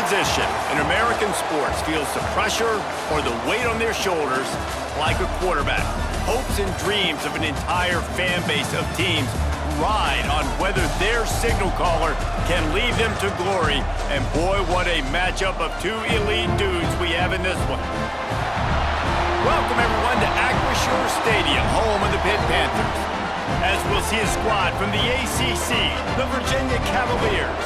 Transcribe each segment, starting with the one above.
position in American sports feels the pressure or the weight on their shoulders like a quarterback. Hopes and dreams of an entire fan base of teams ride on whether their signal caller can lead them to glory. And boy, what a matchup of two elite dudes we have in this one. Welcome everyone to Acrisure Stadium, home of the Pitt Panthers, as we'll see a squad from the ACC, the Virginia Cavaliers,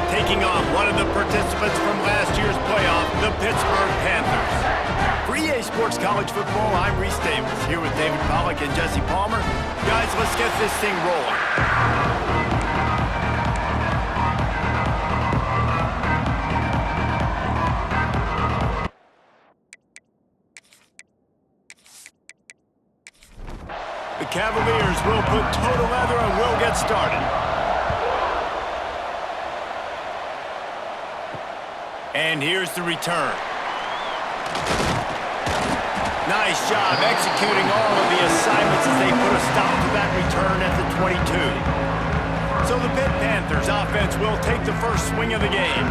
taking on one of the participants from last year's playoff, the Pittsburgh Panthers. For EA Sports College Football, I'm Reese Davis, here with David Pollack and Jesse Palmer. Guys, let's get this thing rolling. The Cavaliers will put toe to leather and will get started. And here's the return. Nice job executing all of the assignments as they put a stop to that return at the 22. So the Pitt Panthers offense will take the first swing of the game.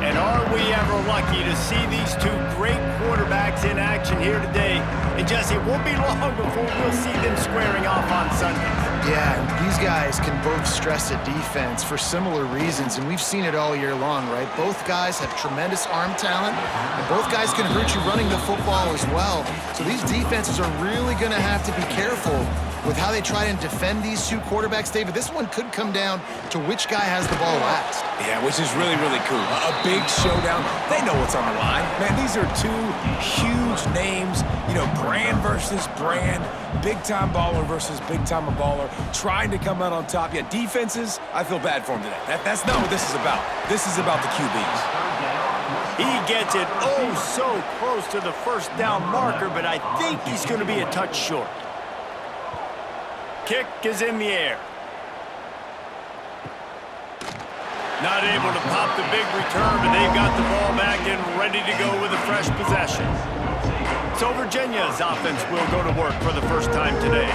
And are we ever lucky to see these two great quarterbacks in action here today? And Jesse, it won't be long before we'll see them squaring off on Sundays. Yeah, these guys can both stress a defense for similar reasons, and we've seen it all year long, right? Both guys have tremendous arm talent, and both guys can hurt you running the football as well. So these defenses are really going to have to be careful with how they try and defend these two quarterbacks. David, this one could come down to which guy has the ball last. Yeah, which is really, really cool. A big showdown. They know what's on the line. Man, these are two huge names, you know, brand versus brand, big-time baller versus big-time baller, trying to come out on top. Yeah, defenses, I feel bad for them today. That's not what this is about. This is about the QBs. He gets it oh so close to the first down marker, but I think he's going to be a touch short. Kick is in the air. Not able to pop the big return, but they've got the ball back and ready to go with a fresh possession. So Virginia's offense will go to work for the first time today.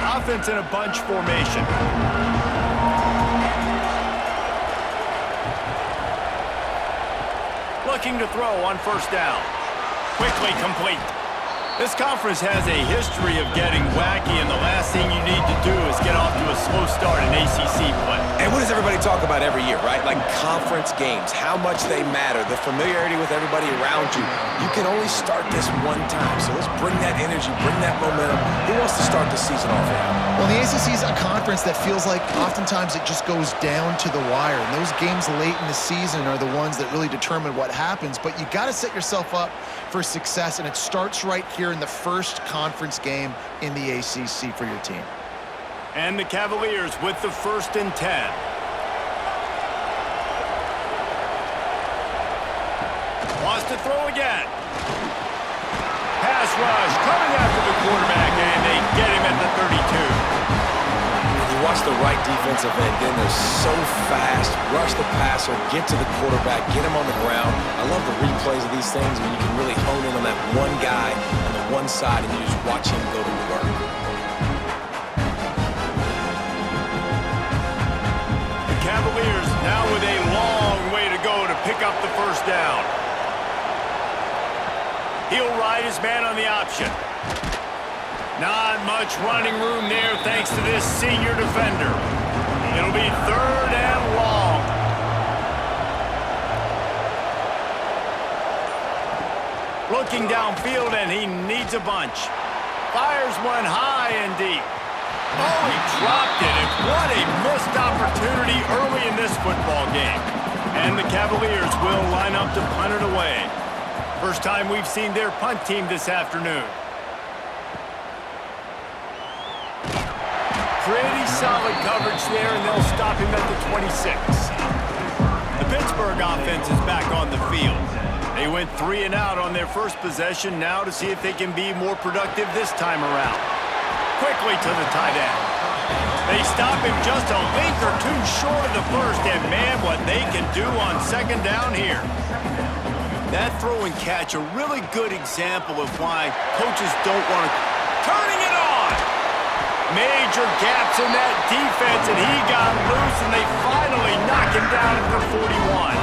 Offense in a bunch formation. Looking to throw on first down. Quickly complete. This conference has a history of getting wacky, and the last thing you need to do is get off to a slow start in ACC play. And what does everybody talk about every year, right? Like conference games, how much they matter, the familiarity with everybody around you. You can only start this one time, so let's bring that energy, bring that momentum. Who wants to start the season off now? Well, the ACC is a conference that feels like oftentimes it just goes down to the wire, and those games late in the season are the ones that really determine what happens. But you got to set yourself up for success, and it starts right here in the first conference game in the ACC for your team. And the Cavaliers with the 1st and 10. Wants to throw again. Pass rush coming after the quarterback, and they get him at the 32. You watch the right defensive end, then they're so fast, rush the passer, get to the quarterback, get him on the ground. I love the replays of these things when you can really hone in on that one guy on the one side and you just watch him go to work. The Cavaliers now with a long way to go to pick up the first down. He'll ride his man on the option. Not much running room there thanks to this senior defender. It'll be 3rd and long. Looking downfield, and he needs a bunch. Fires one high and deep. Oh, he dropped it, and what a missed opportunity early in this football game. And the Cavaliers will line up to punt it away. First time we've seen their punt team this afternoon. Pretty solid coverage there, and they'll stop him at the 26. The Pittsburgh offense is back on the field. They went 3 and out on their first possession, now to see if they can be more productive this time around. Quickly to the tight end. They stop him just a length or two short of the first, and man, what they can do on 2nd down here. That throw and catch, a really good example of why coaches don't want to... Turning it on! Major gaps in that defense, and he got loose, and they finally knock him down at the 41.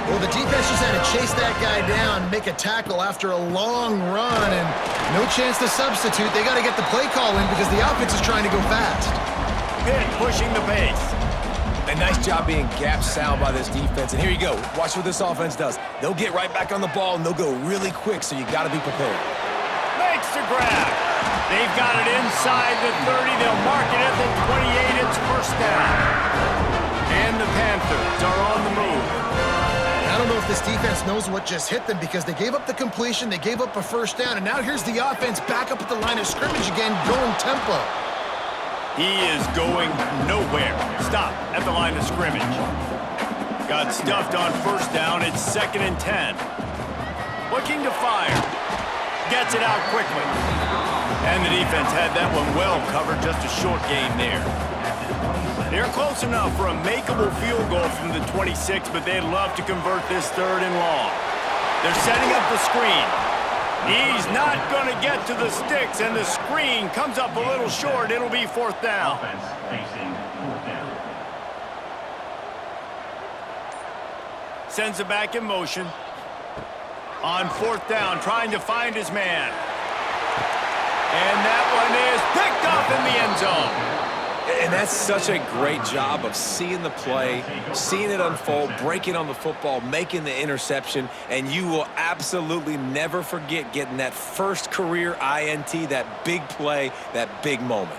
Well, the defense just had to chase that guy down, make a tackle after a long run, and no chance to substitute. They got to get the play call in because the offense is trying to go fast. Pitt pushing the pace. A nice job being gap sound by this defense. And here you go. Watch what this offense does. They'll get right back on the ball, and they'll go really quick, so you got to be prepared. Makes the grab. They've got it inside the 30. They'll mark it at the 28. It's first down. And the Panthers are on the move. I don't know if this defense knows what just hit them because they gave up the completion, they gave up a first down, and now here's the offense back up at the line of scrimmage again, going tempo. He is going nowhere. Stop at the line of scrimmage. Got stuffed on first down. It's 2nd and 10. Looking to fire. Gets it out quickly. And the defense had that one well covered. Just a short game there. They're close enough for a makeable field goal from the 26, but they'd love to convert this 3rd and long. They're setting up the screen. He's not going to get to the sticks, and the screen comes up a little short. It'll be 4th down. Sends it back in motion. On 4th down, trying to find his man. And that one is picked up in the end zone. And that's such a great job of seeing the play, seeing it unfold, breaking on the football, making the interception, and you will absolutely never forget getting that first career INT, that big play, that big moment.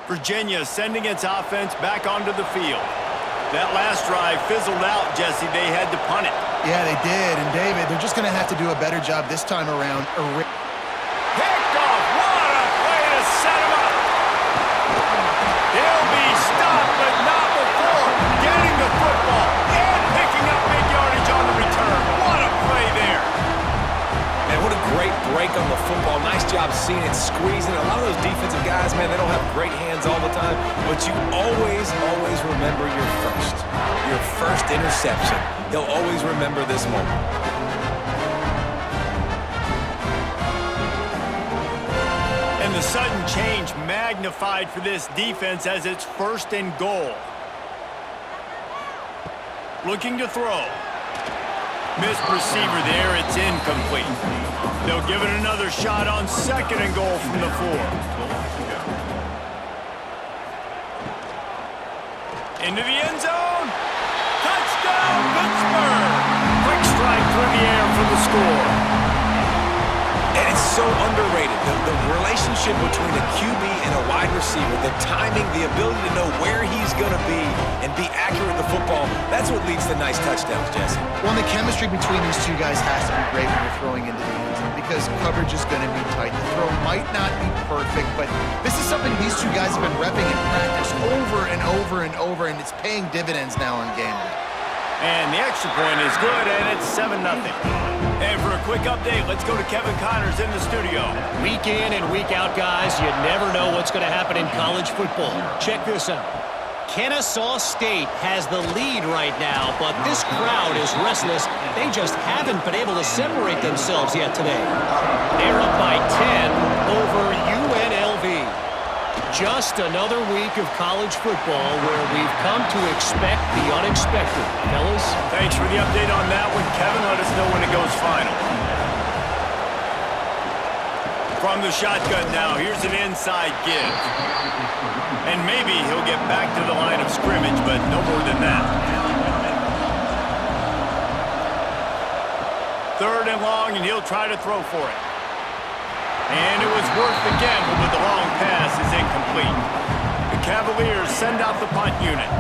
Virginia sending its offense back onto the field. That last drive fizzled out, Jesse. They had to punt it. Yeah, they did. And, David, they're just going to have to do a better job this time around. Picked off. What a play to set him up. He'll be stopped, but not before getting the football and picking up big yardage on the return. What a play there. Man, what a great break on the football. Nice job seeing it, squeezing. A lot of those defensive guys, man, they don't have great hands all the time, but you always remember your first interception. You'll always remember this moment. And the sudden change magnified for this defense as it's 1st and goal. Looking to throw. Missed receiver there. It's incomplete. They'll give it another shot on 2nd and goal from the 4. Into the end zone. Touchdown, Pittsburgh. Quick strike through the air for the score. And it's so underrated. The relationship between a QB and a wide receiver, the timing, the ability to know where he's going to be and be accurate with the football, that's what leads to nice touchdowns, Jesse. Well, the chemistry between these two guys has to be great when you're throwing into the end zone because coverage is going to be tight. The throw might not be perfect, but this is something these two guys have been repping in practice over and over and over, and it's paying dividends now on game day. And the extra point is good, and it's 7-0. And for a quick update, let's go to Kevin Connors in the studio. Week in and week out, guys, you never know what's going to happen in college football. Check this out. Kennesaw State has the lead right now, but this crowd is restless. They just haven't been able to separate themselves yet today. They're up by 10 over UNLV. Just another week of college football where we've come to expect the unexpected. Fellas? Thanks for the update on that one, Kevin. Let us know when it goes final. From the shotgun now, here's an inside give. And maybe he'll get back to the line of scrimmage, but no more than that. 3rd and long, and he'll try to throw for it. And it was worth the gamble, but the long pass is incomplete. The Cavaliers send out the punt unit.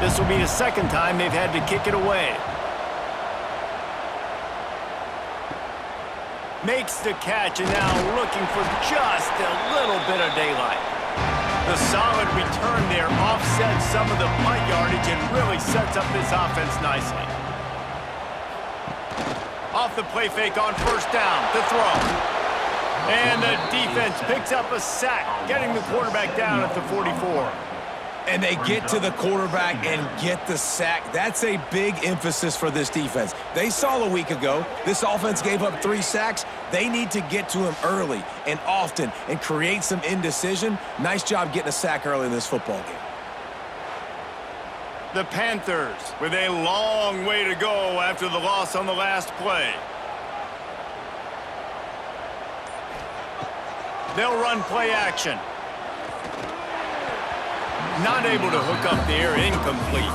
This will be the 2nd time they've had to kick it away. Makes the catch, and now looking for just a little bit of daylight. The solid return there offsets some of the punt yardage and really sets up this offense nicely. Off the play fake on 1st down to throw. And the defense picks up a sack, getting the quarterback down at the 44. And they get to the quarterback and get the sack. That's a big emphasis for this defense. They saw a week ago, this offense gave up 3 sacks. They need to get to him early and often and create some indecision. Nice job getting a sack early in this football game. The Panthers with a long way to go after the loss on the last play. They'll run play action. Not able to hook up there, incomplete.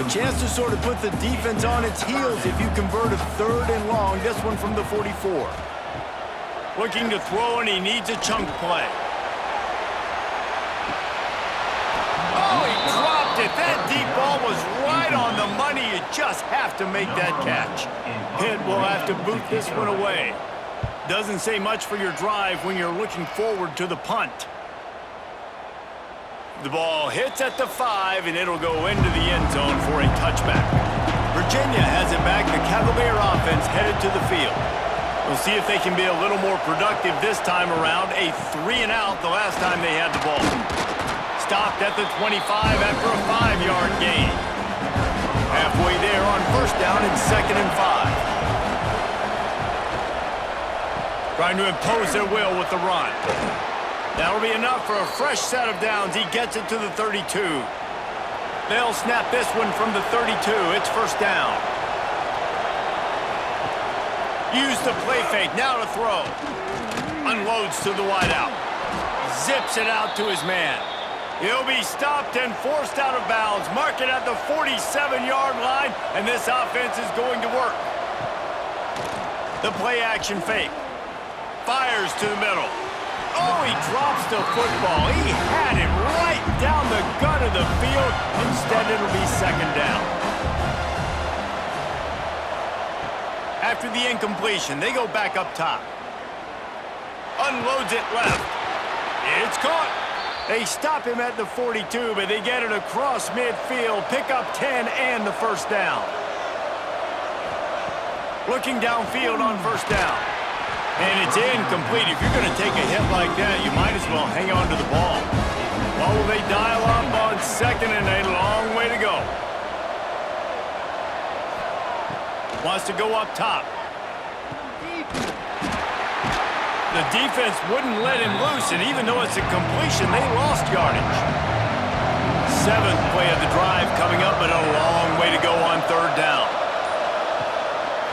A chance to sort of put the defense on its heels if you convert a 3rd and long, this one from the 44. Looking to throw, and he needs a chunk play. Oh, he dropped it. That deep ball was right on the money. You just have to make that catch. Pitt will have to boot this one away. Doesn't say much for your drive when you're looking forward to the punt. The ball hits at the 5, and it'll go into the end zone for a touchback. Virginia has it back. The Cavalier offense headed to the field. We'll see if they can be a little more productive this time around. A 3-and-out the last time they had the ball. Stopped at the 25 after a 5-yard gain. Halfway there on 1st down and 2nd and 5. Trying to impose their will with the run. That'll be enough for a fresh set of downs. He gets it to the 32. They'll snap this one from the 32. It's 1st down. Use the play fake. Now to throw. Unloads to the wideout. Zips it out to his man. He'll be stopped and forced out of bounds. Mark it at the 47-yard line, and this offense is going to work. The play action fake. Fires to the middle. Oh, he drops the football. He had it right down the gut of the field. Instead, it'll be 2nd down. After the incompletion, they go back up top. Unloads it left. It's caught. They stop him at the 42, but they get it across midfield. Pick up 10 and the 1st down. Looking downfield on 1st down. And it's incomplete. If you're going to take a hit like that, you might as well hang on to the ball. Well, will they dial up on 2nd and a long way to go? Wants to go up top. The defense wouldn't let him loose, and even though it's a completion, they lost yardage. 7th play of the drive coming up, but a long way to go on 3rd down.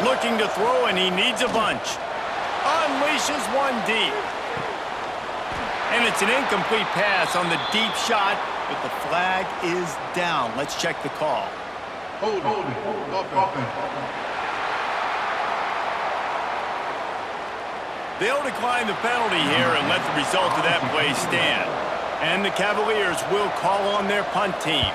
Looking to throw, and he needs a bunch. Unleashes one deep. And it's an incomplete pass on the deep shot, but the flag is down. Let's check the call. Hold it. They'll decline the penalty here and let the result of that play stand. And the Cavaliers will call on their punt team.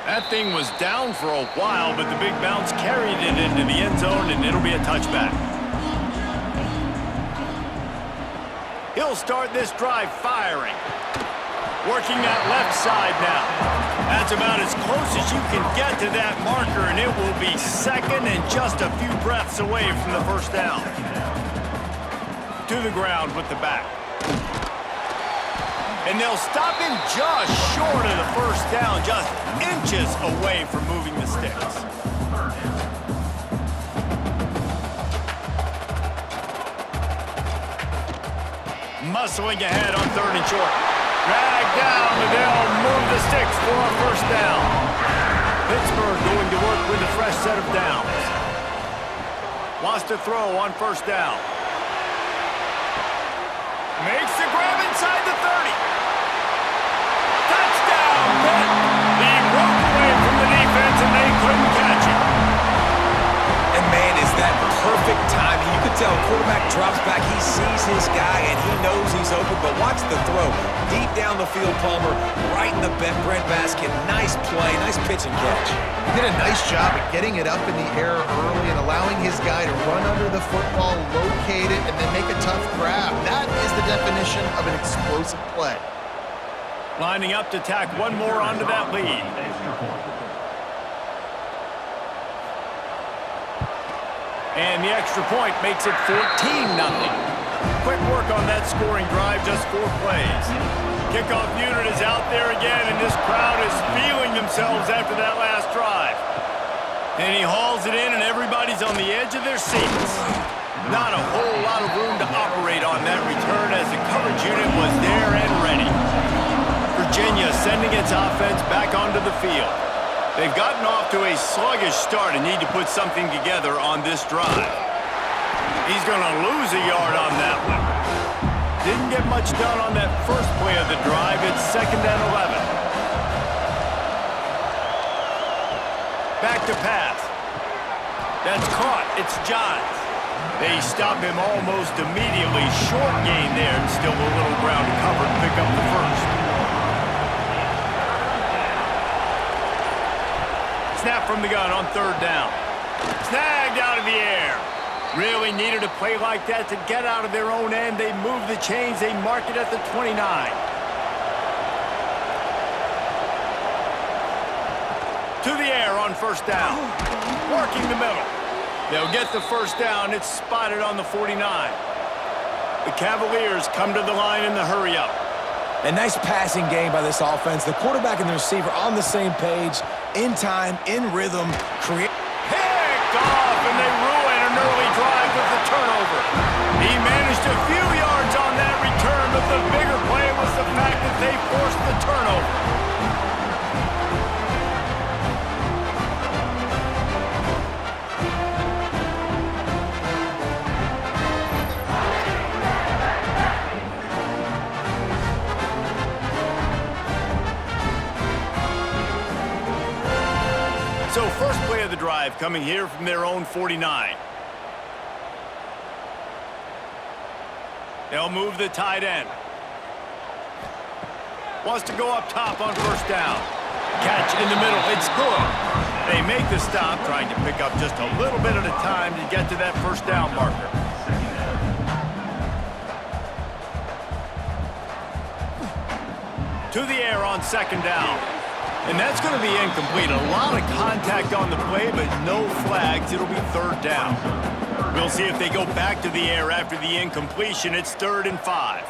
That thing was down for a while, but the big bounce carried it into the end zone, and it'll be a touchback. He'll start this drive firing. Working that left side now. That's about as close as you can get to that marker, and it will be 2nd and just a few breaths away from the 1st down. To the ground with the back. And they'll stop him just short of the 1st down, just inches away from moving the sticks. Muscling ahead on 3rd and short. Drag down, but they'll move the sticks for a 1st down. Pittsburgh going to work with a fresh set of downs. Wants to throw on 1st down. Makes the grab inside the 30. Touchdown, Pitt. He broke away from the defense, and they couldn't catch it. And, man, is that perfect timing. You can tell quarterback drops back. He sees his guy, and he knows he's open. But watch the throw. Deep down the field, Palmer, right in the breadbasket. Nice play, nice pitch and catch. He did a nice job at getting it up in the air early and allowing his guy to run under the football, locate it, and then make a tough grab. That is the definition of an explosive play. Lining up to tack one more onto that lead. And the extra point makes it 14-0. Quick work on that scoring drive, just 4 plays. Kickoff unit is out there again, and this crowd is feeling themselves after that last drive. And he hauls it in, and everybody's on the edge of their seats. Not a whole lot of room to operate on that return as the coverage unit was there and ready. Virginia sending its offense back onto the field. They've gotten off to a sluggish start and need to put something together on this drive. He's going to lose a yard on that one. Didn't get much done on that first play of the drive. It's 2nd and 11. Back to pass. That's caught. It's Johns. They stop him almost immediately. Short gain there, and still a little ground to cover to pick up the first. Snap from the gun on 3rd down. Snagged out of the air. Really needed a play like that to get out of their own end. They move the chains. They mark it at the 29. To the air on 1st down. Working the middle. They'll get the 1st down. It's spotted on the 49. The Cavaliers come to the line in the hurry-up. A nice passing game by this offense. The quarterback and the receiver on the same page, in time, in rhythm, Picked off, and they ruin an early drive with the turnover. He managed a few yards on that return, but the bigger play was the fact that they forced the turnover. So first play of the drive coming here from their own 49. They'll move the tight end. Wants to go up top on 1st down. Catch in the middle. It's good. They make the stop, trying to pick up just a little bit at a time to get to that 1st down marker. To the air on 2nd down. And that's going to be incomplete. A lot of contact on the play, but no flags. It'll be 3rd down. We'll see if they go back to the air after the incompletion. It's 3rd and 5.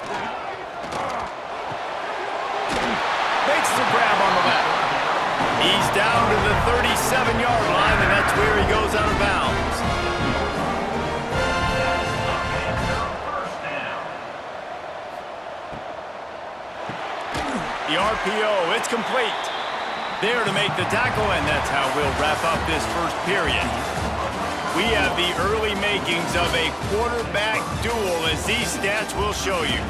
Makes the grab on the left. He's down to the 37-yard line, and that's where he goes out of bounds. The RPO, it's complete. There to make the tackle, and that's how we'll wrap up this first period. We have the early makings of a quarterback duel, as these stats will show you.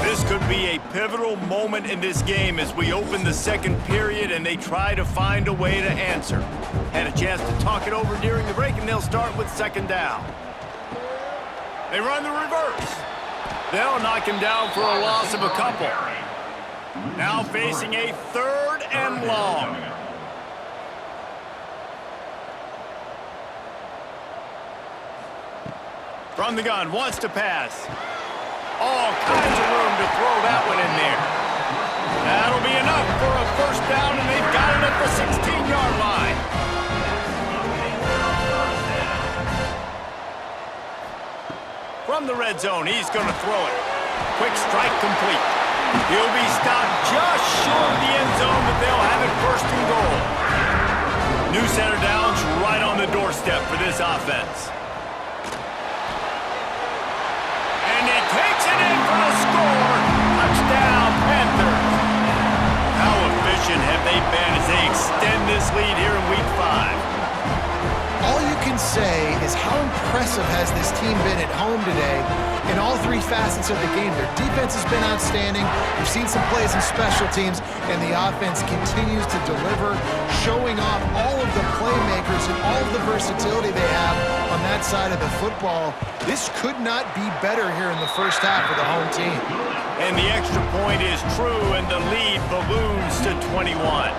This could be a pivotal moment in this game as we open the 2nd period and they try to find a way to answer. Had a chance to talk it over during the break, and they'll start with 2nd down. They run the reverse. They'll knock him down for a loss of a couple. Now facing a 3rd and long. From the gun, wants to pass. All kinds of room to throw that one in there. That'll be enough for a 1st down, and they've got it at the 16-yard line. From the red zone, he's going to throw it. Quick strike complete. He'll be stopped just short of the end zone, but they'll have it 1st and goal. New center downs right on the doorstep for this offense. And he takes it in for the score. Touchdown, Panthers. How efficient have they been as they extend this lead here in Week 5? All you can say is how impressive has this team been at home today in all 3 facets of the game. Their defense has been outstanding. We've seen some plays in special teams, and the offense continues to deliver, showing off all of the playmakers and all of the versatility they have on that side of the football. This could not be better here in the first half for the home team. And the extra point is true, and the lead balloons to 21.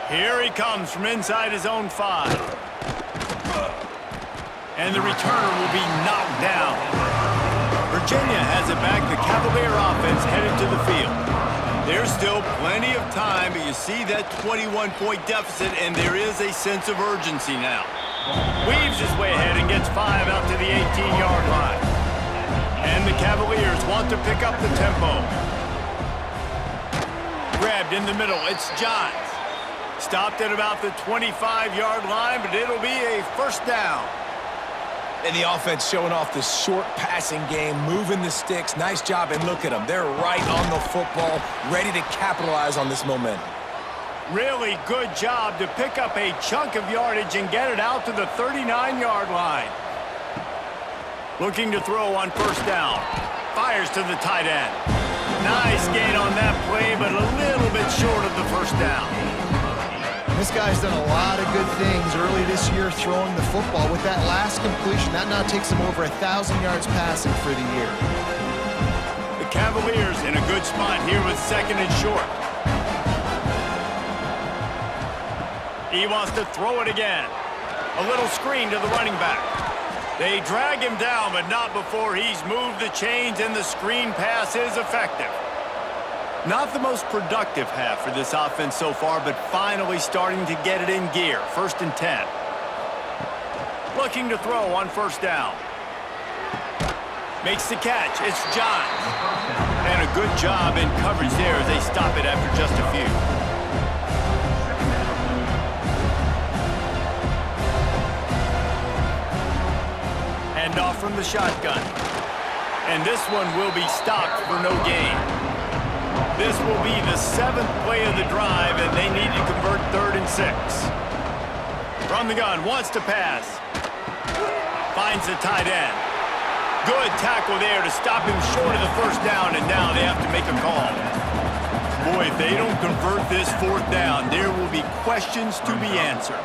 Here he comes from inside his own 5. And the returner will be knocked down. Virginia has it back. The Cavalier offense headed to the field. There's still plenty of time, but you see that 21-point deficit, and there is a sense of urgency now. Weaves his way ahead and gets 5 out to the 18-yard line. And the Cavaliers want to pick up the tempo. Grabbed in the middle. It's Johns. Stopped at about the 25-yard line, but it'll be a first down. And the offense showing off the short passing game, moving the sticks. Nice job, and look at them. They're right on the football, ready to capitalize on this momentum. Really good job to pick up a chunk of yardage and get it out to the 39-yard line. Looking to throw on first down. Fires to the tight end. Nice gain on that play, but a little bit short of the first down. This guy's done a lot of good things early this year throwing the football. With that last completion, that now takes him over 1,000 yards passing for the year. The Cavaliers in a good spot here with second and short. He wants to throw it again. A little screen to the running back. They drag him down, but not before he's moved the chains, and the screen pass is effective. Not the most productive half for this offense so far, but finally starting to get it in gear. First and 10. Looking to throw on first down. Makes the catch. It's Johns. And a good job in coverage there as they stop it after just a few. Hand off from the shotgun. And this one will be stopped for no gain. This will be the 7th play of the drive, and they need to convert 3rd and 6. From the gun, wants to pass. Finds the tight end. Good tackle there to stop him short of the first down, and now they have to make a call. Boy, if they don't convert this 4th down, there will be questions to be answered.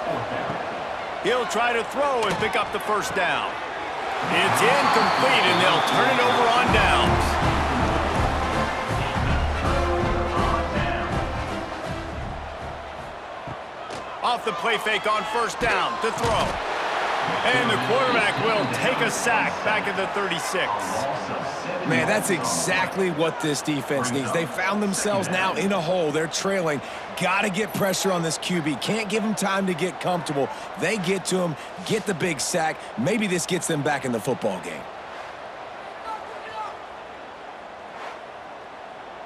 He'll try to throw and pick up the first down. It's incomplete, and they'll turn it over on downs. Off the play fake on first down to throw. And the quarterback will take a sack back at the 36. Man, that's exactly what this defense needs. They found themselves now in a hole. They're trailing. Got to get pressure on this QB. Can't give him time to get comfortable. They get to him, get the big sack. Maybe this gets them back in the football game.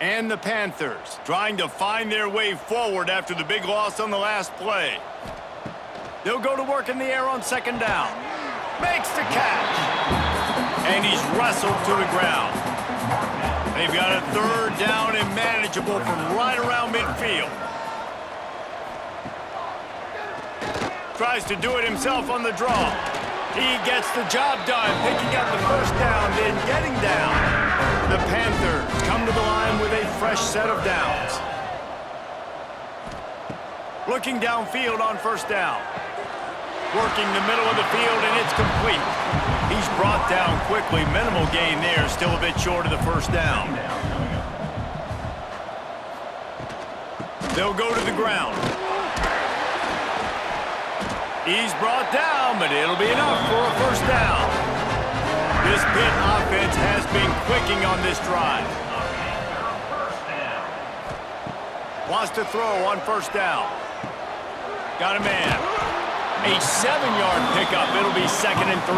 And the Panthers trying to find their way forward after the big loss on the last play. They'll go to work in the air on second down. Makes the catch. And he's wrestled to the ground. They've got a 3rd down and manageable from right around midfield. Tries to do it himself on the draw. He gets the job done, picking up the first down, then getting down. The Panthers come to the line with a fresh set of downs. Looking downfield on first down. Working the middle of the field, and it's complete. He's brought down quickly. Minimal gain there, still a bit short of the first down. They'll go to the ground. He's brought down, but it'll be enough for a first down. This Pitt offense has been clicking on this drive. Wants to throw on first down. Got a man. A 7-yard pickup. It'll be 2nd and 3.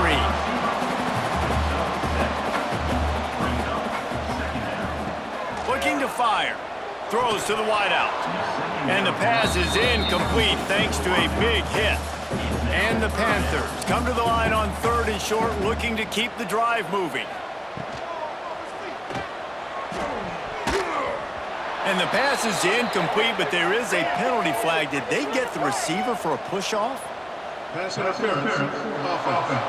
Looking to fire. Throws to the wideout. And the pass is incomplete thanks to a big hit. And the Panthers come to the line on 3rd and short, looking to keep the drive moving. And the pass is incomplete, but there is a penalty flag. Did they get the receiver for a push-off? Pass interference. Offense.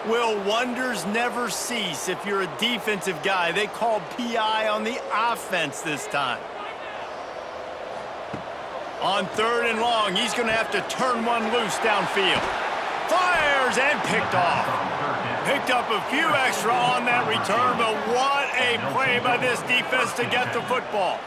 Will wonders never cease if you're a defensive guy? They called PI on the offense this time. On 3rd and long, he's going to have to turn one loose downfield. Fires and picked off. Picked up a few extra on that return, but what a play by this defense to get the football.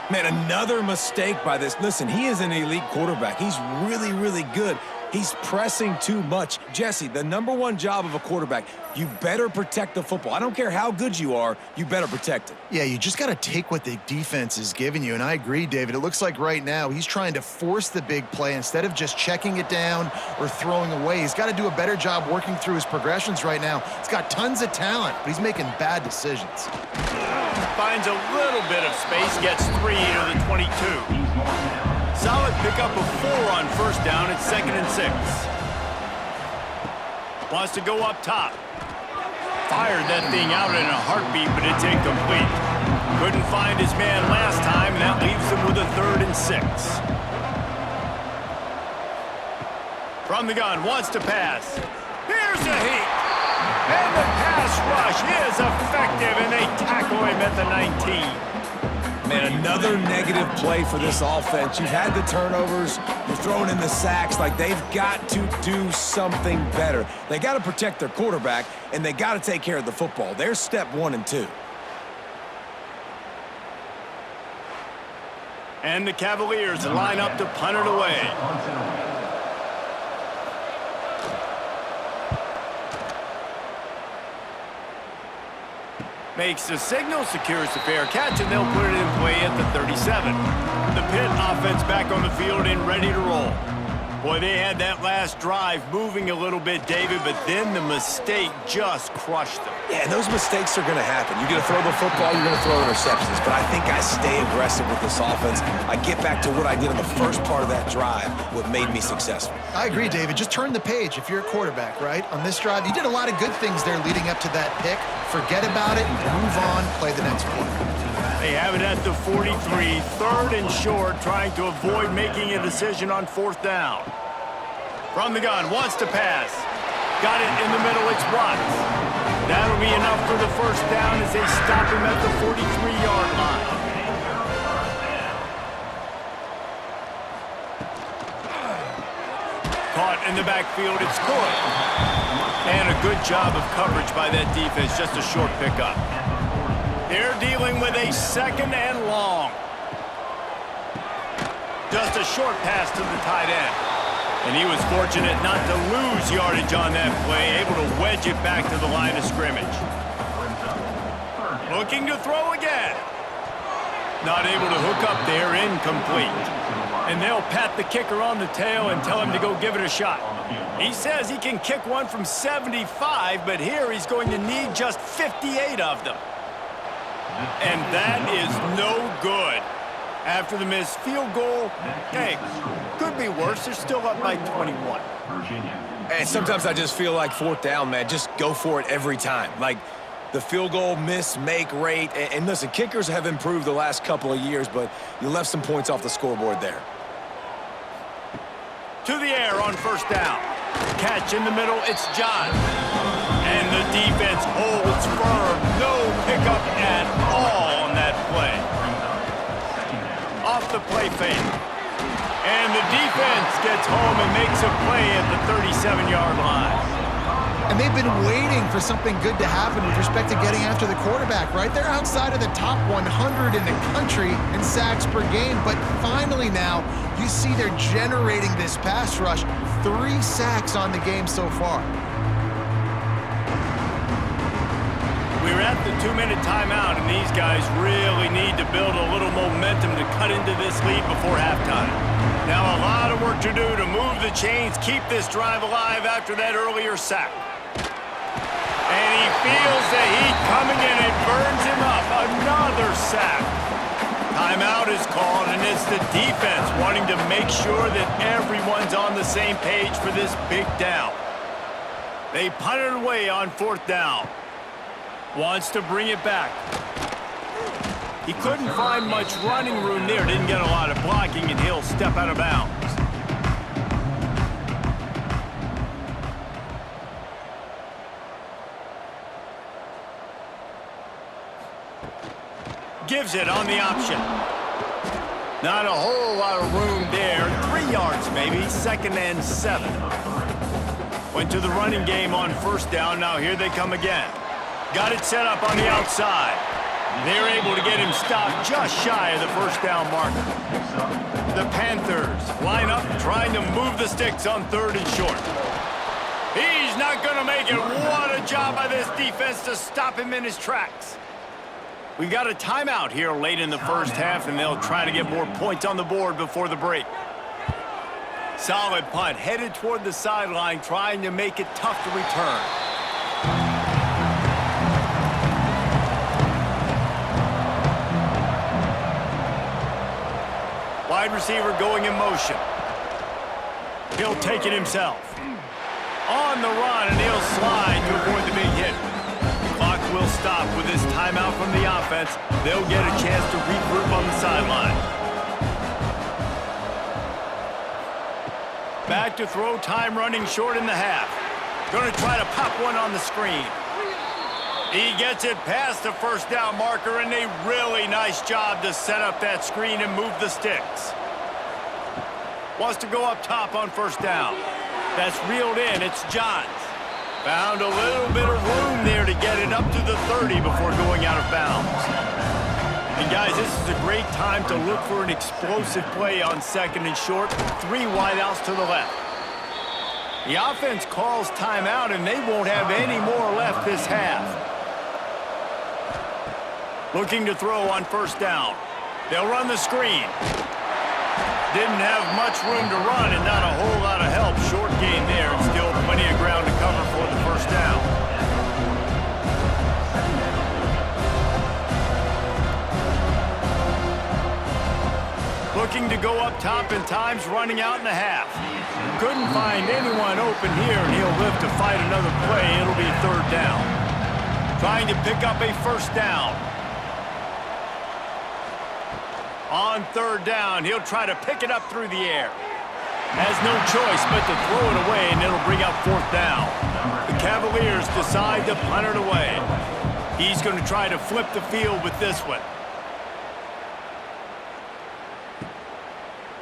Man, another mistake by this. Listen, he is an elite quarterback. He's really, really good. He's pressing too much. Jesse, the #1 job of a quarterback, you better protect the football. I don't care how good you are, you better protect it. Yeah, you just got to take what the defense is giving you, and I agree, David. It looks like right now he's trying to force the big play instead of just checking it down or throwing away. He's got to do a better job working through his progressions right now. He's got tons of talent, but he's making bad decisions. Finds a little bit of space, gets 3 to the 22. Solid pickup of 4 on first down at 2nd and 6. Wants to go up top. Fired that thing out in a heartbeat, but it's incomplete. Couldn't find his man last time, and that leaves him with a 3rd and 6. From the gun, wants to pass. Here's a heat. And the pass rush is effective, and they tackle him at the 19. Man, another negative play for this offense. You've had the turnovers. You're throwing in the sacks. Like, they've got to do something better. They got to protect their quarterback, and they got to take care of the football. There's step 1 and 2. And the Cavaliers line up to punt it away. Makes the signal, secures the fair catch, and they'll put it in play at the 37. The Pitt offense back on the field and ready to roll. Boy, they had that last drive moving a little bit, David, but then the mistake just crushed them. Yeah, and those mistakes are going to happen. You're going to throw the football, you're going to throw interceptions. But I think I stay aggressive with this offense. I get back to what I did in the first part of that drive, what made me successful. I agree, David. Just turn the page if you're a quarterback, right? On this drive, you did a lot of good things there leading up to that pick. Forget about it, move on, play the next play. They have it at the 43, 3rd and short, trying to avoid making a decision on 4th down. From the gun, wants to pass. Got it in the middle, it's Watts. That'll be enough for the 1st down as they stop him at the 43-yard line. Caught in the backfield, it's good. And a good job of coverage by that defense, just a short pickup. They're dealing with a 2nd and long. Just a short pass to the tight end. And he was fortunate not to lose yardage on that play, able to wedge it back to the line of scrimmage. Looking to throw again. Not able to hook up there, incomplete. And they'll pat the kicker on the tail and tell him to go give it a shot. He says he can kick one from 75, but here he's going to need just 58 of them. And that is no good. After the missed field goal, hey, could be worse. They're still up by 21. And sometimes I just feel like 4th down, man, just go for it every time. Like, the field goal miss-make rate. And listen, kickers have improved the last couple of years, but you left some points off the scoreboard there. To the air on 1st down. Catch in the middle, it's John. And the defense holds firm. No pickup at all on that play. Off the play fake. And the defense gets home and makes a play at the 37-yard line. And they've been waiting for something good to happen with respect to getting after the quarterback, right? They're outside of the top 100 in the country in sacks per game, but finally now you see they're generating this pass rush. 3 sacks on the game so far. We're at the 2-minute timeout, and these guys really need to build a little momentum to cut into this lead before halftime. Now a lot of work to do to move the chains, keep this drive alive after that earlier sack. And he feels the heat coming in. It burns him up. Another sack. Timeout is called, and it's the defense wanting to make sure that everyone's on the same page for this big down. They punt it away on 4th down. Wants to bring it back. He couldn't find much running room there. Didn't get a lot of blocking, and he'll step out of bounds. Gives it on the option. Not a whole lot of room there. 3 yards maybe, 2nd and 7. Went to the running game on 1st down. Now here they come again. Got it set up on the outside. They're able to get him stopped just shy of the first down marker. The Panthers line up trying to move the sticks on 3rd and short. He's not going to make it. What a job by this defense to stop him in his tracks. We got a timeout here late in the first half, and they'll try to get more points on the board before the break. Solid punt, headed toward the sideline, trying to make it tough to return. Wide receiver going in motion. He'll take it himself. On the run, and he'll slide to avoid the big hit. Clock will stop with this timeout from the offense. They'll get a chance to regroup on the sideline. Back to throw, time running short in the half. Going to try to pop one on the screen. He gets it past the first down marker, and a really nice job to set up that screen and move the sticks. Wants to go up top on first down. That's reeled in. It's Johns. Found a little bit of room there to get it up to the 30 before going out of bounds. And guys, this is a great time to look for an explosive play on 2nd and short. 3 wideouts to the left. The offense calls timeout, and they won't have any more left this half. Looking to throw on first down. They'll run the screen. Didn't have much room to run and not a whole lot of help. Short gain there, and still plenty of ground to cover for the first down. Looking to go up top, and time's running out in the half. Couldn't find anyone open here, and he'll live to fight another play. It'll be 3rd down. Trying to pick up a first down. On 3rd down, he'll try to pick it up through the air. Has no choice but to throw it away, and it'll bring up 4th down. The Cavaliers decide to punt it away. He's going to try to flip the field with this one.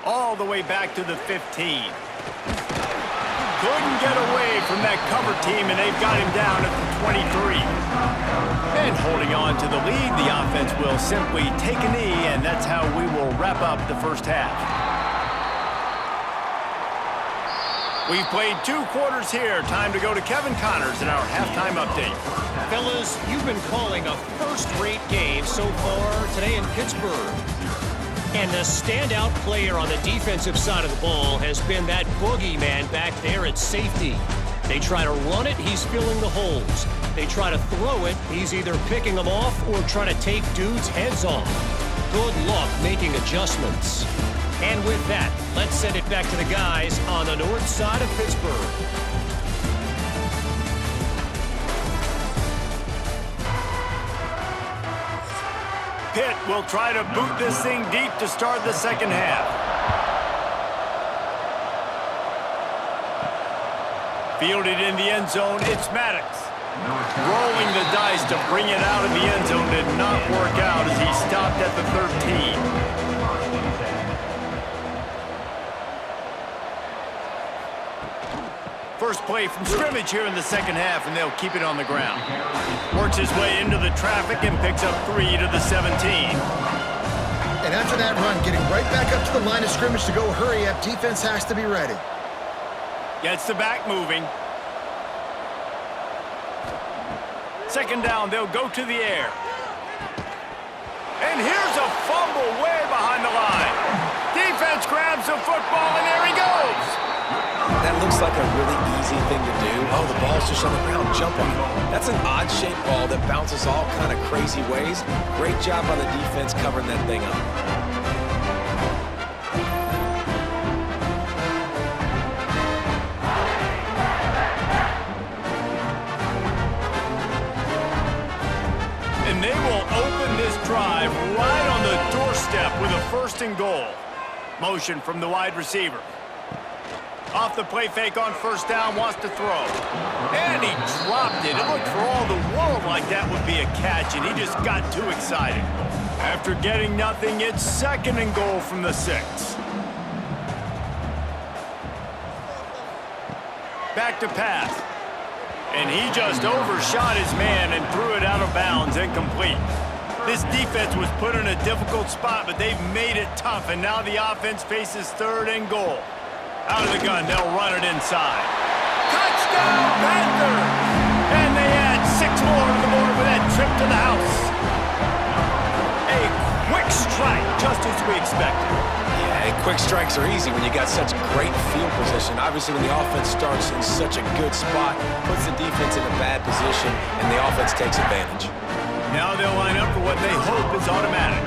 All the way back to the 15. Couldn't get away from that cover team, and they've got him down at the 23. And holding on to the lead, the offense will simply take a knee, and that's how we will wrap up the first half. We've played 2 quarters here. Time to go to Kevin Connors in our halftime update. Fellas, you've been calling a first-rate game so far today in Pittsburgh. And the standout player on the defensive side of the ball has been that boogeyman back there at safety. They try to run it, he's filling the holes. They try to throw it, he's either picking them off or trying to take dudes' heads off. Good luck making adjustments. And with that, let's send it back to the guys on the north side of Pittsburgh. Pitt will try to boot this thing deep to start the second half. Fielded in the end zone, it's Maddox. Rolling the dice to bring it out of the end zone did not work out as he stopped at the 13. First play from scrimmage here in the second half, and they'll keep it on the ground. Works his way into the traffic and picks up 3 to the 17. And after that run, getting right back up to the line of scrimmage to go hurry up, defense has to be ready. Gets the back moving. Second down, they'll go to the air. And here's a fumble way behind the line. Defense grabs the football, and there he goes. That looks like a really easy thing to do. Oh, the ball's just on the ground. Jump on it. That's an odd-shaped ball that bounces all kind of crazy ways. Great job by the defense covering that thing up. And they will open this drive right on the doorstep with a 1st and goal. Motion from the wide receiver. Off the play fake on first down, wants to throw. And he dropped it. It looked for all the world like that would be a catch, and he just got too excited. After getting nothing, it's 2nd and goal from the 6. Back to pass. And he just overshot his man and threw it out of bounds, incomplete. This defense was put in a difficult spot, but they've made it tough, and now the offense faces 3rd and goal. Out of the gun, they'll run it inside. Touchdown, Panthers! And they add 6 more to the board with that trip to the house. A quick strike, just as we expected. Yeah, and quick strikes are easy when you got such great field position. Obviously, when the offense starts in such a good spot, puts the defense in a bad position, and the offense takes advantage. Now they'll line up for what they hope is automatic.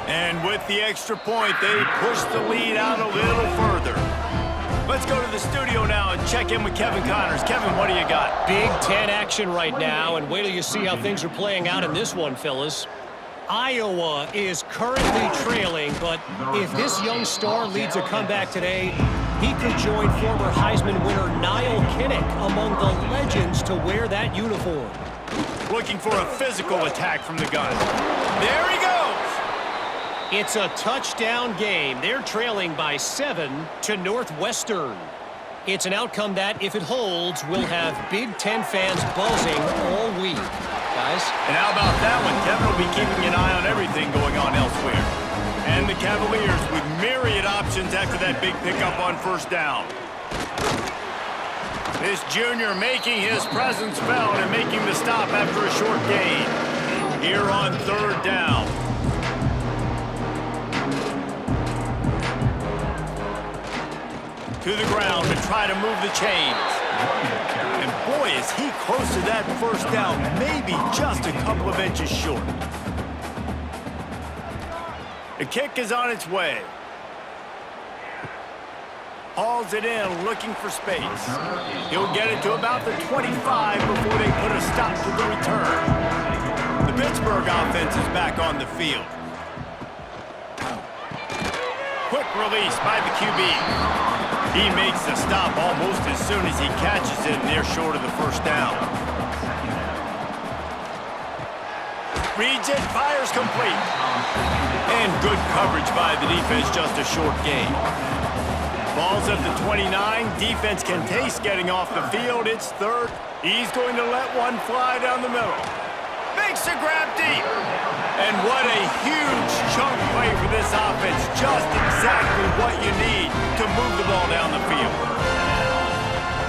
And with the extra point, they push the lead out a little further. Let's go to the studio now and check in with Kevin Connors. Kevin, what do you got? Big Ten action right now, and wait till you see how things are playing out in this one, fellas. Iowa is currently trailing, but if this young star leads a comeback today, he could join former Heisman winner Niall Kinnick among the legends to wear that uniform. Looking for a physical attack from the gun. There he goes! It's a touchdown game. They're trailing by 7 to Northwestern. It's an outcome that, if it holds, will have Big Ten fans buzzing all week. Guys? And how about that one? Kevin will be keeping an eye on everything going on elsewhere. And the Cavaliers with myriad options after that big pickup on 1st down. This junior making his presence felt and making the stop after a short gain. Here on 3rd down. To the ground to try to move the chains. And boy, is he close to that 1st down, maybe just a couple of inches short. The kick is on its way. Hauls it in, looking for space. He'll get it to about the 25 before they put a stop to the return. The Pittsburgh offense is back on the field. Quick release by the QB. He makes the stop almost as soon as he catches it, and they're short of the 1st down. Reads it, fires complete. And good coverage by the defense, just a short gain. Ball's at the 29. Defense can taste getting off the field. It's 3rd. He's going to let one fly down the middle. Makes a grab deep. And what a huge chunk play for this offense. Just exactly what you need to move the ball down the field.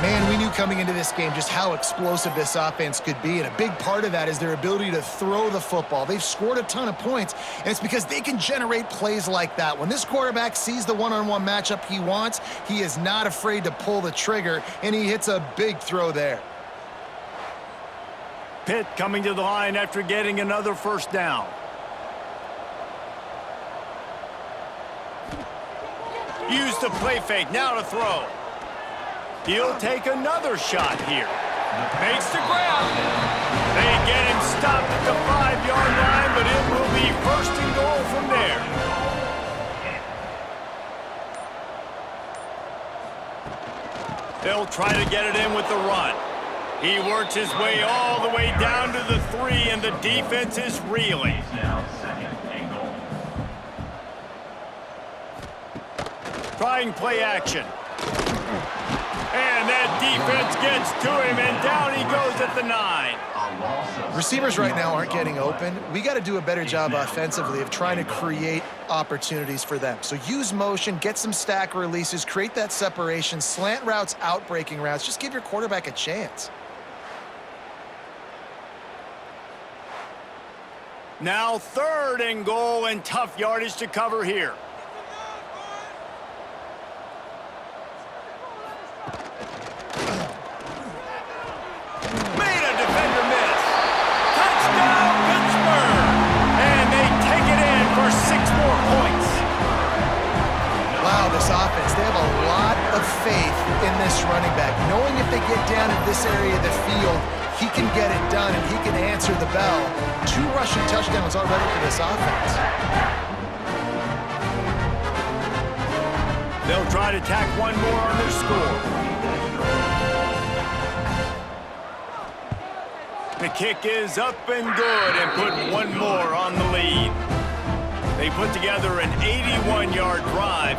Man, we knew coming into this game just how explosive this offense could be, and a big part of that is their ability to throw the football. They've scored a ton of points, and it's because they can generate plays like that. When this quarterback sees the one-on-one matchup he wants, he is not afraid to pull the trigger, and he hits a big throw there. Pitt coming to the line after getting another 1st down. Use the play fake, now to throw. He'll take another shot here. Makes the grab. They get him stopped at the 5-yard line, but it will be 1st and goal from there. They'll try to get it in with the run. He works his way all the way down to the 3, and the defense is reeling. Trying play action. And that defense gets to him, and down he goes at the 9. Receivers right now aren't getting open. We got to do a better job offensively of trying to create opportunities for them. So use motion, get some stack releases, create that separation, slant routes, out-breaking routes. Just give your quarterback a chance. Now 3rd and goal, and tough yardage to cover here. Made a defender miss. Touchdown, Pittsburgh! And they take it in for 6 more points. Wow, this offense, they have a lot of faith in this running back, knowing if they get down in this area of the field, he can get it done and he can answer the bell. 2 rushing touchdowns already for this offense. They'll try to tack one more on their score. The kick is up and good, and put one more on the lead. They put together an 81-yard drive,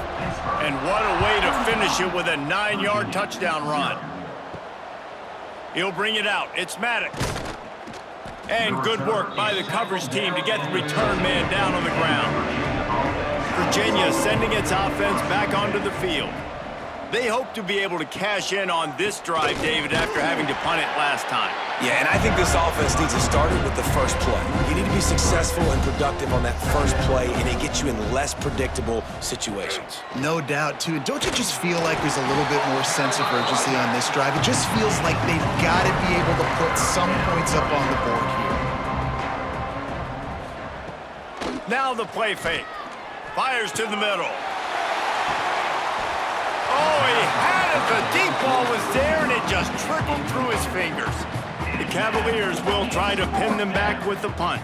and what a way to finish it with a 9-yard touchdown run. He'll bring it out. It's Maddox. And good work by the coverage team to get the return man down on the ground. Virginia sending its offense back onto the field. They hope to be able to cash in on this drive, David, after having to punt it last time. Yeah, and I think this offense needs to start it with the first play. You need to be successful and productive on that first play, and it gets you in less predictable situations. No doubt, too. Don't you just feel like there's a little bit more sense of urgency on this drive? It just feels like they've got to be able to put some points up on the board here. Now the play fake. Fires to the middle. Oh, he had it. The deep ball was there, and it just trickled through his fingers. The Cavaliers will try to pin them back with the punt.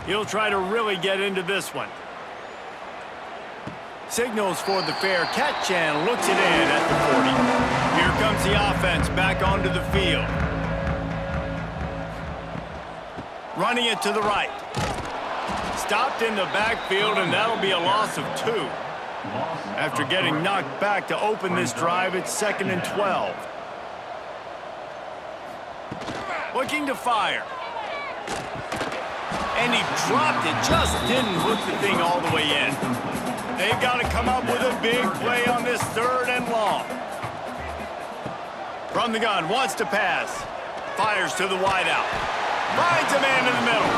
He'll try to really get into this one. Signals for the fair catch and looks it in at the 40. Here comes the offense back onto the field. Running it to the right. Stopped in the backfield, and that'll be a loss of 2. After getting knocked back to open this drive, it's 2nd and 12. Looking to fire. And he dropped it, just didn't hook the thing all the way in. They've got to come up with a big play on this 3rd and long. From the gun, wants to pass. Fires to the wideout. Finds a man in the middle.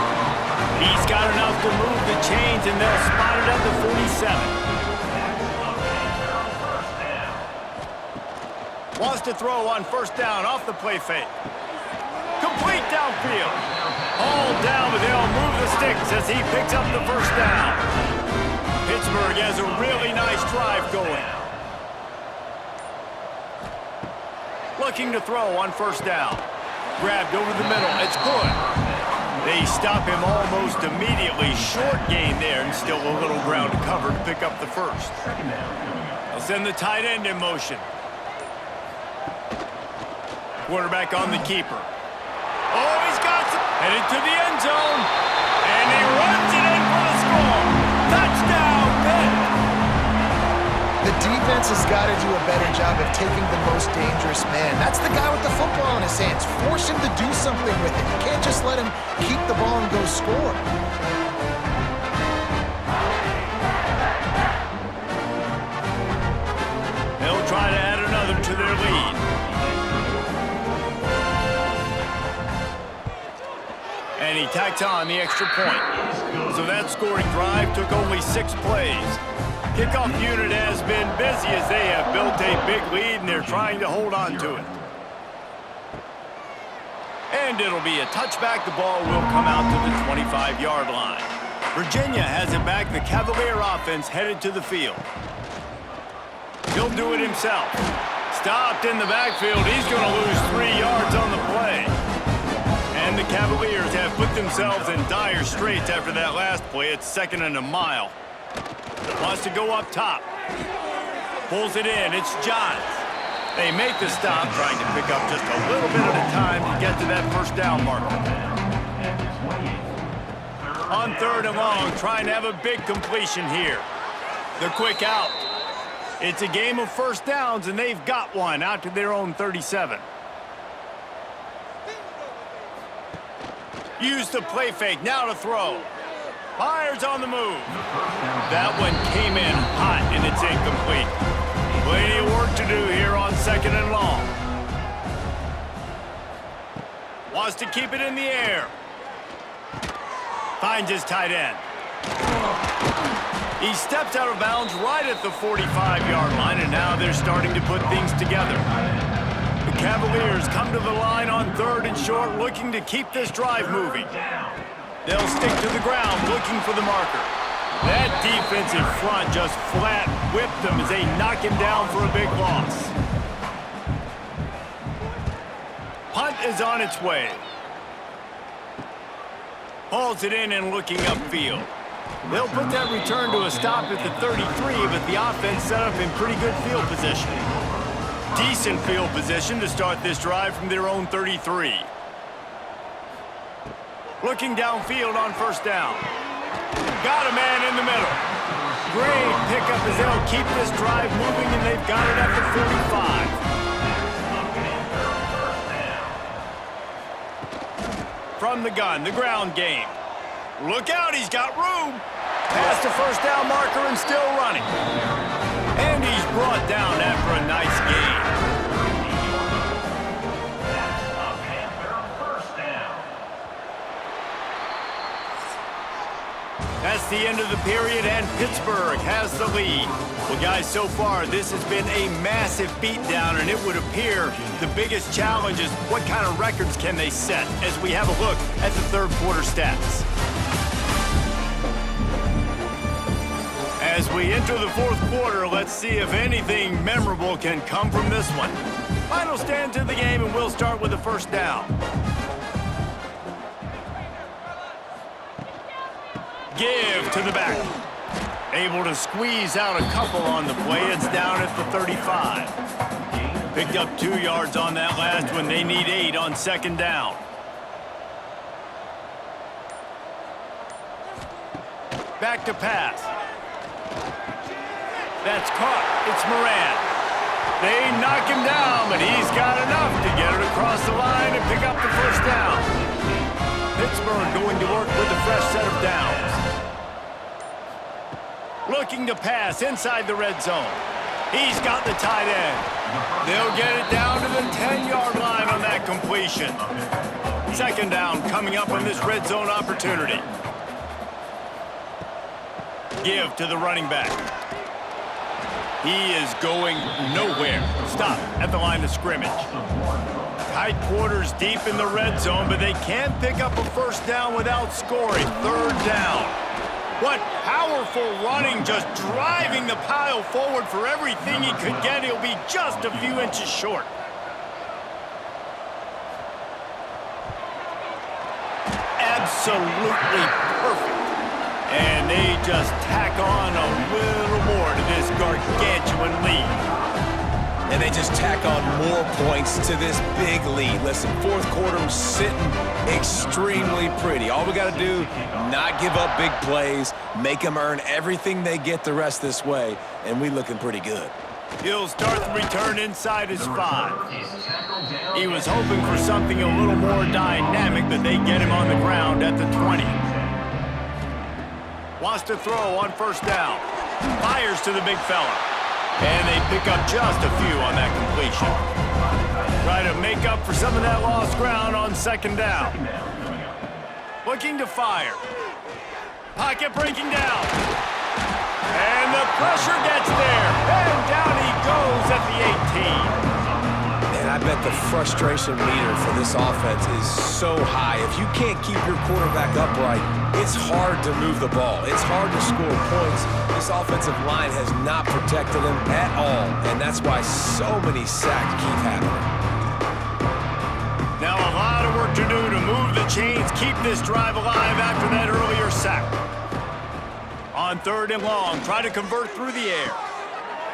He's got enough to move the chains, and they'll spot it at the 47. Wants to throw on 1st down off the play fake. Complete downfield. All down, but they'll move the sticks as he picks up the 1st down. Pittsburgh has a really nice drive going. Looking to throw on 1st down. Grabbed over the middle. It's good. They stop him almost immediately. Short gain there, and still a little ground to cover to pick up the 1st. They'll send the tight end in motion. Quarterback on the keeper. Oh, he's got some. Headed to the end zone. And he runs it in for the score. Touchdown, Pitt. The defense has got to do a better job of taking the most dangerous man. That's the guy with the football in his hands. Force him to do something with it. You can't just let him keep the ball and go score. They'll try to add another to their lead. And he tacks on the extra point. So that scoring drive took only 6 plays. Kickoff unit has been busy as they have built a big lead, and they're trying to hold on to it. And it'll be a touchback. The ball will come out to the 25-yard line. Virginia has it back. The Cavalier offense headed to the field. He'll do it himself. Stopped in the backfield. He's going to lose 3 yards on the play. And the Cavaliers have put themselves in dire straits after that last play. It's 2nd and a mile. Wants to go up top. Pulls it in. It's Johns. They make the stop, trying to pick up just a little bit at a time to get to that 1st down marker. On 3rd and long, trying to have a big completion here. The quick out. It's a game of 1st downs, and they've got one out to their own 37. Use the play fake, now to throw. Fires on the move. That one came in hot, and it's incomplete. Plenty of work to do here on 2nd and long. Wants to keep it in the air. Finds his tight end. He steps out of bounds right at the 45-yard line, and now they're starting to put things together. The Cavaliers come to the line on 3rd and short, looking to keep this drive moving. They'll stick to the ground, looking for the marker. That defensive front just flat whipped them as they knock him down for a big loss. Punt is on its way. Hauls it in and looking upfield. They'll put that return to a stop at the 33, but the offense set up in pretty good field position. Decent field position to start this drive from their own 33. Looking downfield on 1st down. Got a man in the middle. Great pickup as they'll keep this drive moving, and they've got it at the 45. from the gun, the ground game. Look out, he's got room. Past the first down marker and still running. And he's brought down after a nice gain. That's the end of the period, and Pittsburgh has the lead. Well, guys, so far, this has been a massive beatdown, and it would appear the biggest challenge is what kind of records can they set as we have a look at the third quarter stats. As we enter the fourth quarter, let's see if anything memorable can come from this one. Final stand to the game, and we'll start with the first down. Give to the back. Able to squeeze out a couple on the play. It's down at the 35. Picked up 2 yards on that last one. They need 8 on second down. Back to pass. That's caught. It's Moran. They knock him down, but he's got enough to get it across the line and pick up the first down. Pittsburgh going to work with a fresh set of downs. Looking to pass inside the red zone. He's got the tight end. They'll get it down to the 10-yard line on that completion. Second down coming up on this red zone opportunity. Give to the running back. He is going nowhere. Stop at the line of scrimmage. Tight quarters deep in the red zone, but they can't pick up a first down without scoring. Third down. What powerful running, just driving the pile forward for everything he could get. He'll be just a few inches short. Absolutely perfect. And they just tack on a little more to this gargantuan lead. And they just tack on more points to this big lead. Listen, fourth quarter was sitting extremely pretty. All we got to do, not give up big plays, make them earn everything they get the rest this way, and we looking pretty good. He'll start the return inside his 5. He was hoping for something a little more dynamic, but they get him on the ground at the 20. Wants to throw on first down. Fires to the big fella. And they pick up just a few on that completion. Try to make up for some of that lost ground on second down. Looking to fire. Pocket breaking down. And the pressure gets there. And down he goes at the 18. And I bet the frustration meter for this offense is so high. If you can't keep your quarterback upright, it's hard to move the ball. It's hard to score points. This offensive line has not protected him at all, and that's why so many sacks keep happening. Now a lot of work to do to move the chains, keep this drive alive after that earlier sack. On third and long, try to convert through the air.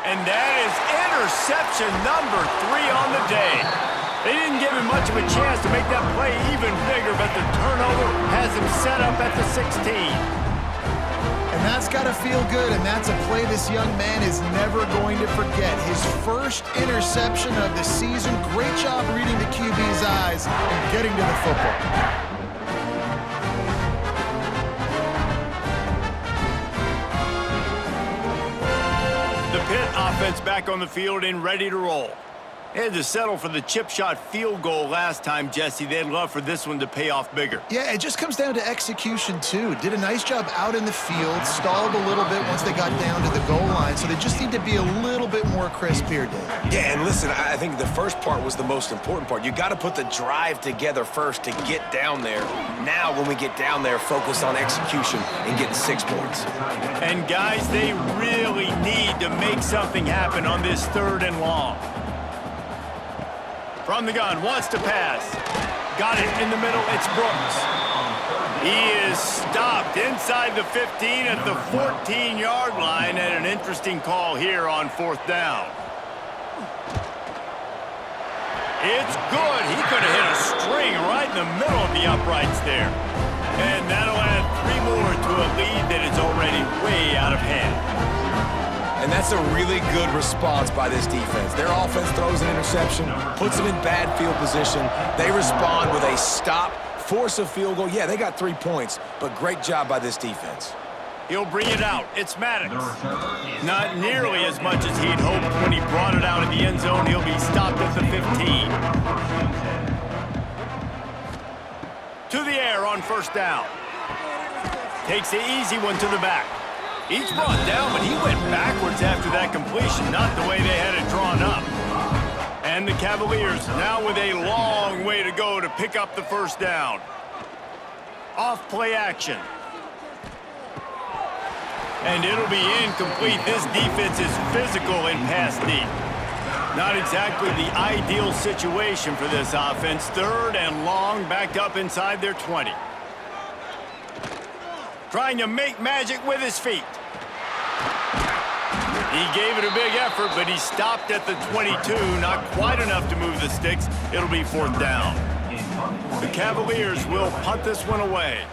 And that is interception number 3 on the day. They didn't give him much of a chance to make that play even bigger, but the turnover has him set up at the 16. And that's got to feel good, and that's a play this young man is never going to forget. His first interception of the season. Great job reading the QB's eyes and getting to the football. The Pitt offense back on the field and ready to roll. They had to settle for the chip shot field goal last time, Jesse. They'd love for this one to pay off bigger. Yeah, it just comes down to execution, too. Did a nice job out in the field, stalled a little bit once they got down to the goal line, so they just need to be a little bit more crisp here, Dave. Yeah, and listen, I think the first part was the most important part. You got to put the drive together first to get down there. Now, when we get down there, focus on execution and getting 6 points. And, guys, they really need to make something happen on this third and long. From the gun, wants to pass. Got it in the middle, it's Brooks. He is stopped inside the 15 at the 14-yard line, and an interesting call here on fourth down. It's good. He could have hit a string right in the middle of the uprights there. And that'll add 3 more to a lead that is already way out of hand. And that's a really good response by this defense. Their offense throws an interception, puts them in bad field position. They respond with a stop, force a field goal. Yeah, they got 3 points, but great job by this defense. He'll bring it out. It's Maddox. Not nearly as much as he'd hoped when he brought it out of the end zone. He'll be stopped at the 15. To the air on first down. Takes the easy one to the back. He's brought down, but he went backwards after that completion, not the way they had it drawn up. And the Cavaliers now with a long way to go to pick up the first down. Off play action. And it'll be incomplete. This defense is physical in pass deep. Not exactly the ideal situation for this offense. 3rd and long, backed up inside their 20. Trying to make magic with his feet. He gave it a big effort, but he stopped at the 22. Not quite enough to move the sticks. It'll be 4th down. The Cavaliers will punt this one away.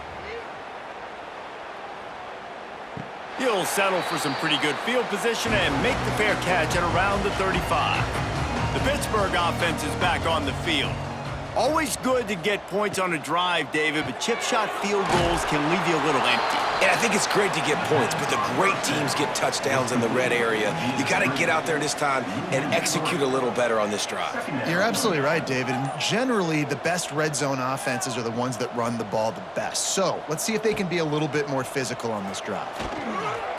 He'll settle for some pretty good field position and make the fair catch at around the 35. The Pittsburgh offense is back on the field. Always good to get points on a drive, David, but chip shot field goals can leave you a little empty. And I think it's great to get points, but the great teams get touchdowns in the red area. You got to get out there this time and execute a little better on this drive. You're absolutely right, David. And generally, the best red zone offenses are the ones that run the ball the best. So let's see if they can be a little bit more physical on this drive.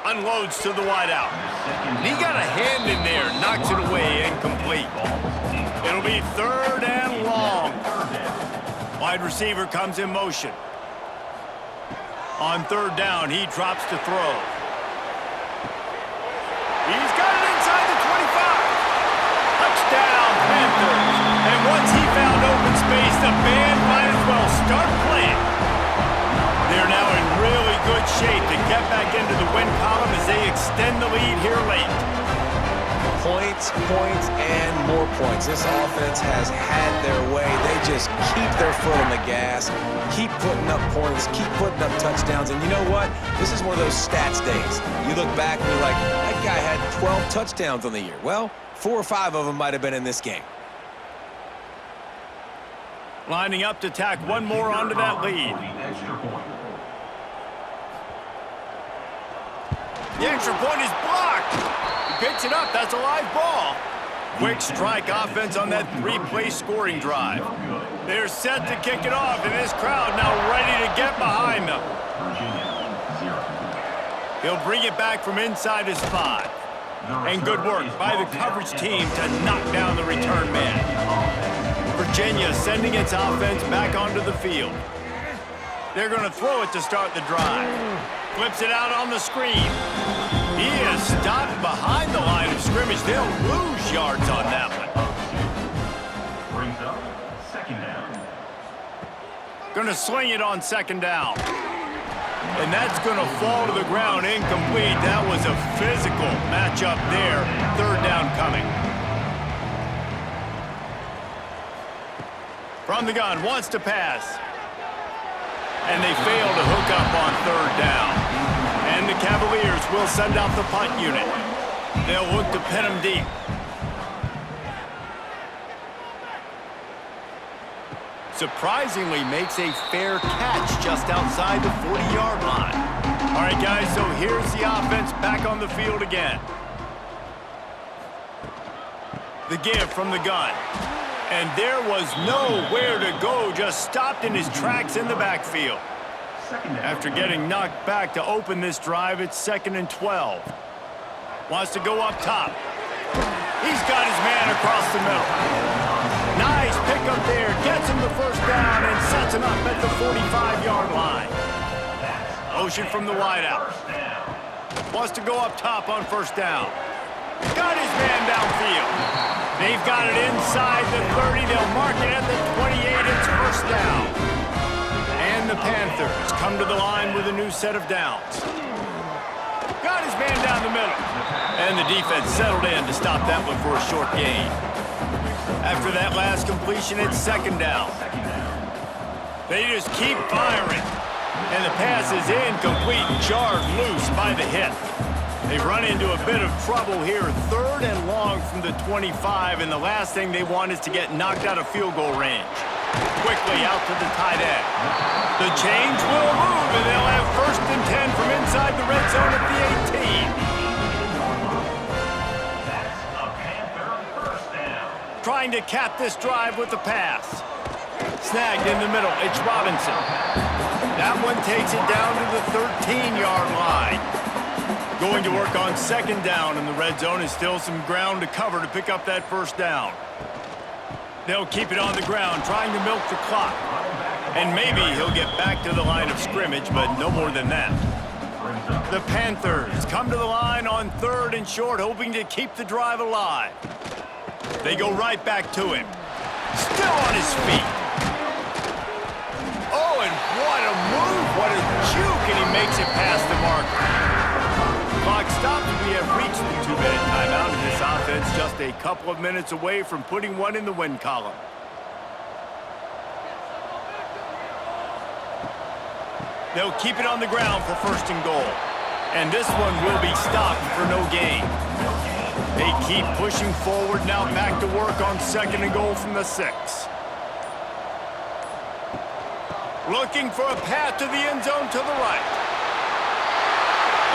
Unloads to the wideout. He got a hand in there, knocks it away, incomplete. It'll be 3rd and long. Wide receiver comes in motion. On 3rd down, he drops to throw. He's got it inside the 25. Touchdown, Panthers. And once he found open space, the band might as well start playing. They're now in really good shape to get back into the win column as they extend the lead here late. Points, points, and more points. This offense has had their way. They just keep their foot on the gas, keep putting up points, keep putting up touchdowns. And you know what? This is one of those stats days. You look back and you're like, that guy had 12 touchdowns on the year. Well, 4 or 5 of them might have been in this game. Lining up to tack one more onto that lead. The extra point is blocked. He picks it up. That's a live ball. Quick strike offense on that 3-play scoring drive. They're set to kick it off, and this crowd now ready to get behind them. He'll bring it back from inside his 5. And good work by the coverage team to knock down the return man. Virginia sending its offense back onto the field. They're going to throw it to start the drive. Flips it out on the screen. He is stopped behind the line of scrimmage. They'll lose yards on that one. Brings up 2nd down. Going to sling it on 2nd down. And that's going to fall to the ground incomplete. That was a physical matchup there. 3rd down coming. From the gun, wants to pass. And they fail to hook up on 3rd down. And the Cavaliers will send out the punt unit. They'll look to pin him deep. Surprisingly makes a fair catch just outside the 40-yard line. All right, guys, so here's the offense back on the field again. The give from the gun. And there was nowhere to go, just stopped in his tracks in the backfield. After getting knocked back to open this drive, it's 2nd and 12. Wants to go up top. He's got his man across the middle. Nice pickup there, gets him the 1st down and sets him up at the 45-yard line. Motion from the wideout. Wants to go up top on 1st down. Got his man downfield. They've got it inside the 30. They'll mark it at the 28. It's 1st down. And the Panthers come to the line with a new set of downs. Got his man down the middle. And the defense settled in to stop that one for a short gain. After that last completion, it's 2nd down. They just keep firing. And the pass is incomplete, jarred loose by the hit. They've run into a bit of trouble here. 3rd and long from the 25, and the last thing they want is to get knocked out of field goal range. quickly out to the tight end. The chains will move, and they'll have 1st and 10 from inside the red zone at the 18. That's a Panther first down. Trying to cap this drive with the pass. Snagged in the middle. It's Robinson. That one takes it down to the 13-yard line. Going to work on 2nd down in the red zone is still some ground to cover to pick up that 1st down. They'll keep it on the ground, trying to milk the clock. And maybe he'll get back to the line of scrimmage, but no more than that. The Panthers come to the line on 3rd and short, hoping to keep the drive alive. They go right back to him. Still on his feet. Oh, and what a move, what a juke, and he makes it past the marker. Clock stopped, and we have reached the 2-minute timeout, and this offense just a couple of minutes away from putting one in the win column. They'll keep it on the ground for 1st and goal. And this one will be stopped for no gain. They keep pushing forward, now back to work on 2nd and goal from the 6. Looking for a path to the end zone to the right.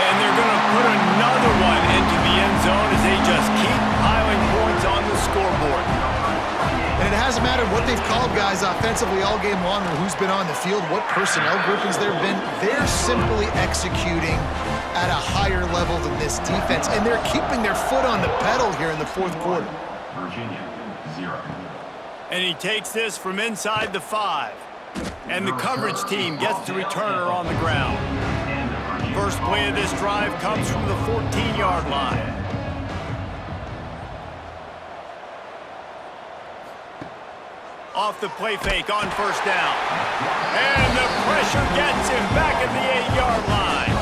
And they're going to put another one into the end zone as they just keep piling points on the scoreboard. And it hasn't mattered what they've called guys offensively all game long or who's been on the field, what personnel groupings there have been. They're simply executing at a higher level than this defense, and they're keeping their foot on the pedal here in the 4th quarter. Virginia, 0. And he takes this from inside the 5. And the coverage team gets the returner on the ground. First play of this drive comes from the 14-yard line. Off the play fake on 1st down. And the pressure gets him back at the 8-yard line.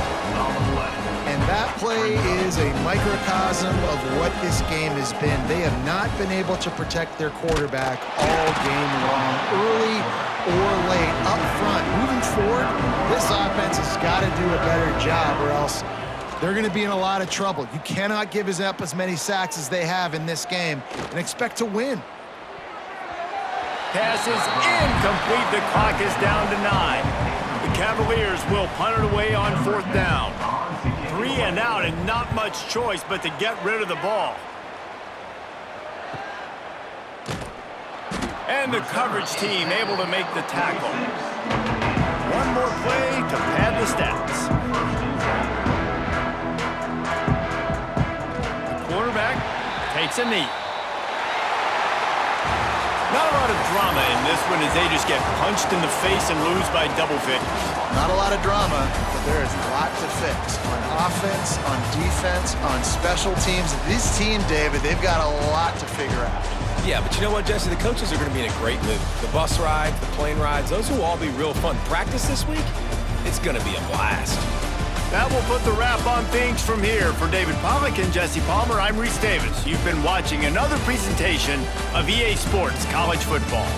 And that play is a microcosm of what this game has been. They have not been able to protect their quarterback all game long, early or late, up front. Moving forward, this offense has got to do a better job or else they're going to be in a lot of trouble. You cannot give up as many sacks as they have in this game and expect to win. Pass is incomplete. The clock is down to 9. The Cavaliers will punt it away on 4th down. 3 and out and not much choice but to get rid of the ball. And the coverage team able to make the tackle. One more play to pad the stats. The quarterback takes a knee. Not a lot of drama in this one as they just get punched in the face and lose by double figures. Not a lot of drama, but there is a lot to fix on offense, on defense, on special teams. This team, David, they've got a lot to figure out. Yeah, but you know what, Jesse? The coaches are going to be in a great mood. The bus rides, the plane rides, those will all be real fun. Practice this week, it's going to be a blast. That will put the wrap on things from here. For David Pollack and Jesse Palmer, I'm Reese Davis. You've been watching another presentation of EA Sports College Football.